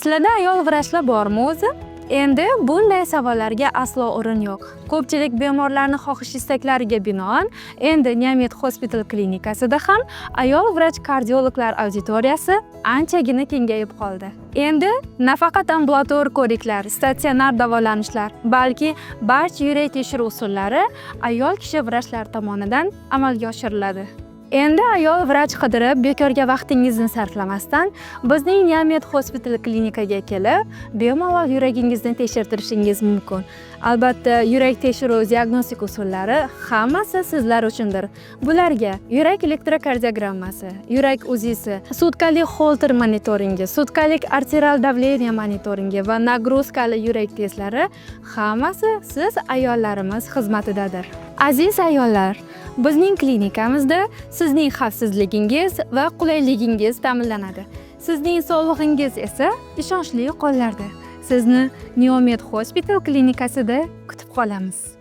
Sizlarda ayol vrachlar bormi o'zi? Endi bunday savollarga aslo o'rin yo'q. Ko'pchilik bemorlarning xohish istaklariga binoan endi Neomed Hospital klinikasida ham ayol vrach kardiologlar auditoriyasi anchagina kengayib qoldi. Endi nafaqat ambulator ko'riklar, statsionar davolanishlar, balki barcha yurak tekshiruv usullari ayol kishi vrachlar tomonidan amalga oshiriladi. Endi ayol vrach qidirib bekorga vaqtingizni sarflamasdan bizning Neomed Hospital klinikaga kelib, bemalol yuragingizni tekshirtirishingiz mumkin. Albatta, yurak tekshiruv diagnostik usullari hammasi sizlar uchundir. Bularga yurak elektrokardiogrammasi, yurak uzisi, sutkalik Holter monitoringi, sutkalik arterial davleniya monitoringi va nagruzkali yurak testlari hammasi siz ayollarimiz xizmatidadir. Aziz ayollar, bizning klinikamizda sizning xavfsizligingiz va qulayligingiz ta'minlanadi. Sizning sog'lig'ingiz esa ishonchli qo'llarda. Sizni Neomed Hospital klinikasida kutib qolamiz.